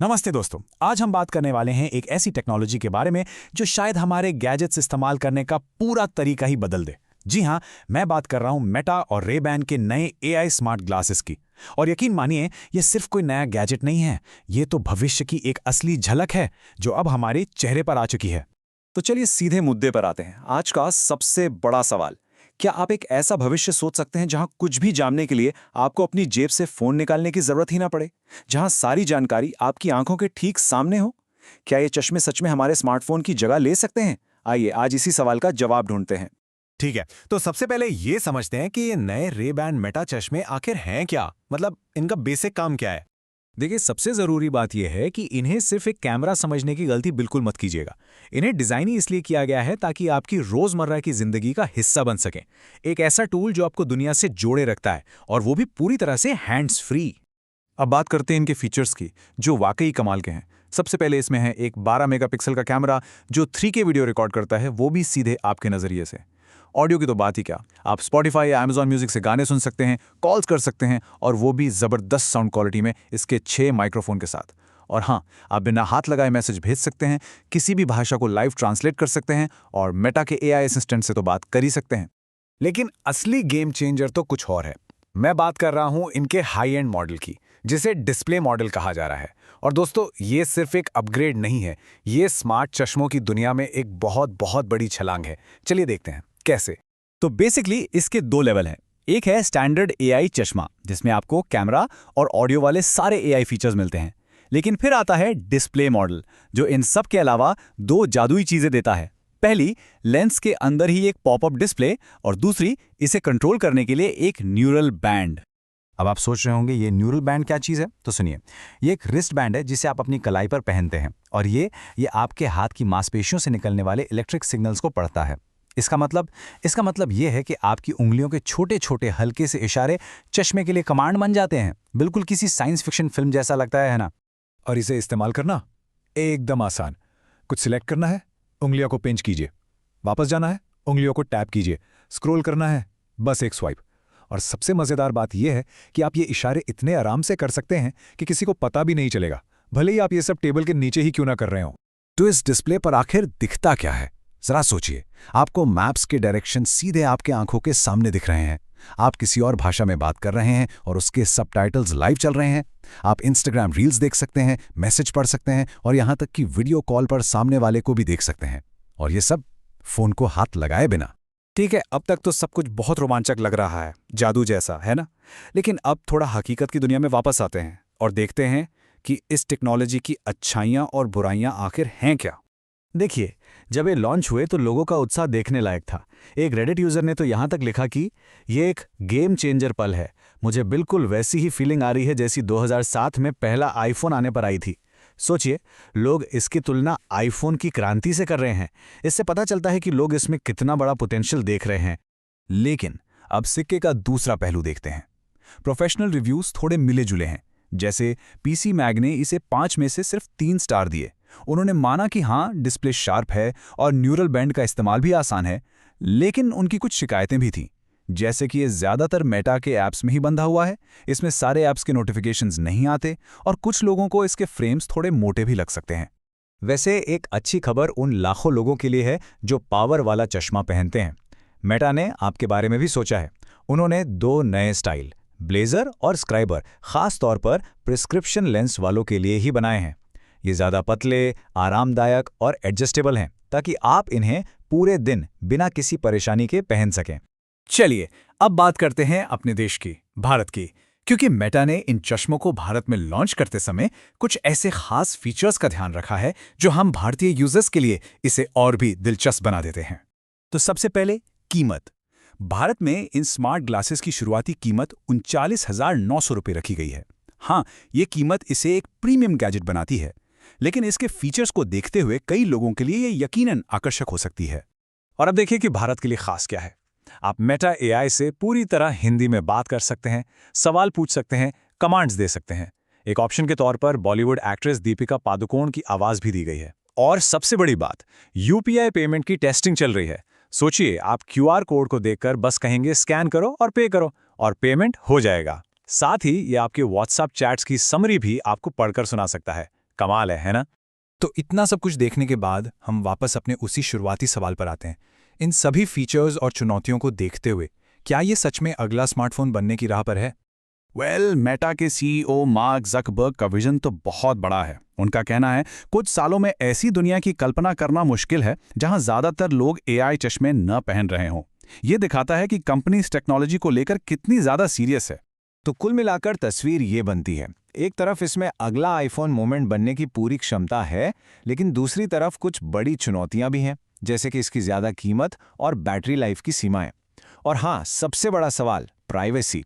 नमस्ते दोस्तों। आज हम बात करने वाले हैं एक ऐसी टेक्नोलॉजी के बारे में जो शायद हमारे गैजेट्स इस्तेमाल करने का पूरा तरीका ही बदल दे। जी हाँ, मैं बात कर रहा हूं मेटा और रे-बैन के नए एआई स्मार्ट ग्लासेस की। और यकीन मानिए, ये सिर्फ कोई नया गैजेट नहीं है, ये तो भविष्य की एक असली झलक है जो अब हमारे चेहरे पर आ चुकी है। तो चलिए सीधे मुद्दे पर आते हैं। आज का सबसे बड़ा सवाल, क्या आप एक ऐसा भविष्य सोच सकते हैं जहां कुछ भी जानने के लिए आपको अपनी जेब से फोन निकालने की जरूरत ही ना पड़े, जहां सारी जानकारी आपकी आंखों के ठीक सामने हो? क्या ये चश्मे सच में हमारे स्मार्टफोन की जगह ले सकते हैं? आइए आज इसी सवाल का जवाब ढूंढते हैं। ठीक है, तो सबसे पहले ये समझते हैं कि ये नए रे-बैन मेटा चश्मे आखिर हैं क्या, मतलब इनका बेसिक काम क्या है। देखिए, सबसे ज़रूरी बात यह है कि इन्हें सिर्फ एक कैमरा समझने की गलती बिल्कुल मत कीजिएगा। इन्हें डिज़ाइन ही इसलिए किया गया है ताकि आपकी रोज़मर्रा की ज़िंदगी का हिस्सा बन सकें। एक ऐसा टूल जो आपको दुनिया से जोड़े रखता है, और वो भी पूरी तरह से हैंड्स फ्री। अब बात करते हैं इनके फीचर्स की, जो वाकई कमाल के हैं। सबसे पहले इसमें है एक 12 मेगापिक्सल का कैमरा जो 3K वीडियो रिकॉर्ड करता है, वो भी सीधे आपके नज़रिए से। ऑडियो की तो बात ही क्या, आप स्पॉटिफाई या अमेजॉन म्यूजिक से गाने सुन सकते हैं, कॉल्स कर सकते हैं, और वो भी ज़बरदस्त साउंड क्वालिटी में इसके 6 माइक्रोफोन के साथ। और हाँ, आप बिना हाथ लगाए मैसेज भेज सकते हैं, किसी भी भाषा को लाइव ट्रांसलेट कर सकते हैं, और मेटा के एआई असिस्टेंट से तो बात कर ही सकते हैं। लेकिन असली गेम चेंजर तो कुछ और है। मैं बात कर रहा हूं इनके हाई एंड मॉडल की, जिसे डिस्प्ले मॉडल कहा जा रहा है। और दोस्तों, ये सिर्फ एक अपग्रेड नहीं है, ये स्मार्ट चश्मों की दुनिया में एक बहुत बहुत बड़ी छलांग है। चलिए देखते हैं कैसे। तो बेसिकली इसके दो लेवल हैं। एक है स्टैंडर्ड एआई चश्मा, जिसमें आपको कैमरा और ऑडियो वाले सारे एआई फीचर्स मिलते हैं। लेकिन फिर आता है डिस्प्ले मॉडल, जो इन सब के अलावा दो जादुई चीजें देता है। पहली, लेंस के अंदर ही एक पॉपअप डिस्प्ले, और दूसरी, इसे कंट्रोल करने के लिए एक न्यूरल बैंड। अब आप सोच रहे होंगे ये न्यूरल बैंड क्या चीज़ है, तो सुनिए। ये एक रिस्ट बैंड है जिसे आप अपनी कलाई पर पहनते हैं, और ये आपके हाथ की मांसपेशियों से निकलने वाले इलेक्ट्रिक सिग्नल्स को पढ़ता है। इसका मतलब ये है कि आपकी उंगलियों के छोटे छोटे हल्के से इशारे चश्मे के लिए कमांड बन जाते हैं। बिल्कुल किसी साइंस फिक्शन फिल्म जैसा लगता है ना। और इसे इस्तेमाल करना एकदम आसान। कुछ सिलेक्ट करना है, उंगलियों को पिंच कीजिए। वापस जाना है, उंगलियों को टैप कीजिए। स्क्रॉल करना है, बस एक स्वाइप। और सबसे मज़ेदार बात यह है कि आप ये इशारे इतने आराम से कर सकते हैं कि किसी को पता भी नहीं चलेगा, भले ही आप ये सब टेबल के नीचे ही क्यों ना कर रहे हो। तो इस डिस्प्ले पर आखिर दिखता क्या है, जरा सोचिए। आपको मैप्स के डायरेक्शन सीधे आपके आंखों के सामने दिख रहे हैं। आप किसी और भाषा में बात कर रहे हैं और उसके सबटाइटल्स लाइव चल रहे हैं। आप इंस्टाग्राम रील्स देख सकते हैं, मैसेज पढ़ सकते हैं, और यहां तक कि वीडियो कॉल पर सामने वाले को भी देख सकते हैं। और ये सब फोन को हाथ लगाए बिना। ठीक है, अब तक तो सब कुछ बहुत रोमांचक लग रहा है, जादू जैसा, है ना? लेकिन अब थोड़ा हकीकत की दुनिया में वापस आते हैं और देखते हैं कि इस टेक्नोलॉजी की अच्छाइयाँ और बुराइयाँ आखिर हैं क्या। देखिए, जब ये लॉन्च हुए तो लोगों का उत्साह देखने लायक था। एक रेडिट यूजर ने तो यहां तक लिखा कि ये एक गेम चेंजर पल है। मुझे बिल्कुल वैसी ही फीलिंग आ रही है जैसी 2007 में पहला आईफोन आने पर आई थी। सोचिए, लोग इसकी तुलना आईफोन की क्रांति से कर रहे हैं। इससे पता चलता है कि लोग इसमें कितना बड़ा पोटेंशियल देख रहे हैं। लेकिन अब सिक्के का दूसरा पहलू देखते हैं। प्रोफेशनल रिव्यूज थोड़े मिले जुले हैं। जैसे पीसी मैग ने इसे 5 में से सिर्फ 3 स्टार दिए। उन्होंने माना कि हाँ, डिस्प्ले शार्प है और न्यूरल बैंड का इस्तेमाल भी आसान है, लेकिन उनकी कुछ शिकायतें भी थीं। जैसे कि ये ज़्यादातर मेटा के ऐप्स में ही बंधा हुआ है, इसमें सारे ऐप्स के नोटिफिकेशंस नहीं आते, और कुछ लोगों को इसके फ्रेम्स थोड़े मोटे भी लग सकते हैं। वैसे एक अच्छी खबर उन लाखों लोगों के लिए है जो पावर वाला चश्मा पहनते हैं। मेटा ने आपके बारे में भी सोचा है। उन्होंने 2 नए स्टाइल, ब्लेजर और स्क्राइबर, खास तौर पर प्रिस्क्रिप्शन लेंस वालों के लिए ही बनाए हैं। ये ज़्यादा पतले, आरामदायक और एडजस्टेबल हैं, ताकि आप इन्हें पूरे दिन बिना किसी परेशानी के पहन सकें। चलिए, अब बात करते हैं अपने देश की, भारत की। क्योंकि मेटा ने इन चश्मों को भारत में लॉन्च करते समय कुछ ऐसे खास फीचर्स का ध्यान रखा है जो हम भारतीय यूजर्स के लिए इसे और भी दिलचस्प बना देते हैं। तो सबसे पहले कीमत। भारत में इन स्मार्ट ग्लासेस की शुरुआती कीमत 39,900 रुपये रखी गई है। हाँ, ये कीमत इसे एक प्रीमियम गैजेट बनाती है, लेकिन इसके फीचर्स को देखते हुए कई लोगों के लिए ये यकीनन आकर्षक हो सकती है। और अब देखिए कि भारत के लिए खास क्या है। आप मेटा एआई से पूरी तरह हिंदी में बात कर सकते हैं, सवाल पूछ सकते हैं, कमांड्स दे सकते हैं। एक ऑप्शन के तौर पर बॉलीवुड एक्ट्रेस दीपिका पादुकोण की आवाज भी दी गई है। और सबसे बड़ी बात, यूपीआई पेमेंट की टेस्टिंग चल रही है। सोचिए, आप क्यूआर कोड को देखकर बस कहेंगे स्कैन करो और पे करो, और पेमेंट हो जाएगा। साथ ही ये आपके व्हाट्सएप चैट्स की समरी भी आपको पढ़कर सुना सकता है। कमाल है ना? तो इतना सब कुछ देखने के बाद हम वापस अपने उसी शुरुआती सवाल पर आते हैं। इन सभी फीचर्स और चुनौतियों को देखते हुए क्या ये सच में अगला स्मार्टफोन बनने की राह पर है? मेटा के सीईओ मार्क ज़करबर्ग का विजन तो बहुत बड़ा है। उनका कहना है कुछ सालों में ऐसी दुनिया की कल्पना करना मुश्किल है जहां ज़्यादातर लोग एआई चश्मे न पहन रहे हों। ये दिखाता है कि कंपनी इस टेक्नोलॉजी को लेकर कितनी ज़्यादा सीरियस है। तो कुल मिलाकर तस्वीर ये बनती है, एक तरफ इसमें अगला आईफोन मोमेंट बनने की पूरी क्षमता है, लेकिन दूसरी तरफ कुछ बड़ी चुनौतियां भी हैं, जैसे कि इसकी ज़्यादा कीमत और बैटरी लाइफ की सीमाएं। और हाँ, सबसे बड़ा सवाल प्राइवेसी।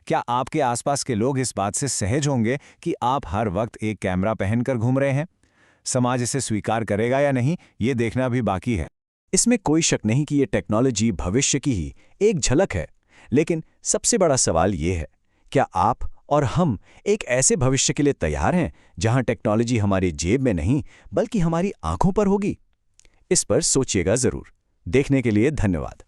क्या आपके आसपास के लोग इस बात से सहज होंगे कि आप हर वक्त एक कैमरा पहनकर घूम रहे हैं? समाज इसे स्वीकार करेगा या नहीं, ये देखना भी बाकी है। इसमें कोई शक नहीं कि ये टेक्नोलॉजी भविष्य की ही एक झलक है, लेकिन सबसे बड़ा सवाल ये है, क्या आप और हम एक ऐसे भविष्य के लिए तैयार हैं जहां टेक्नोलॉजी हमारी जेब में नहीं बल्कि हमारी आंखों पर होगी? इस पर सोचिएगा जरूर। देखने के लिए धन्यवाद।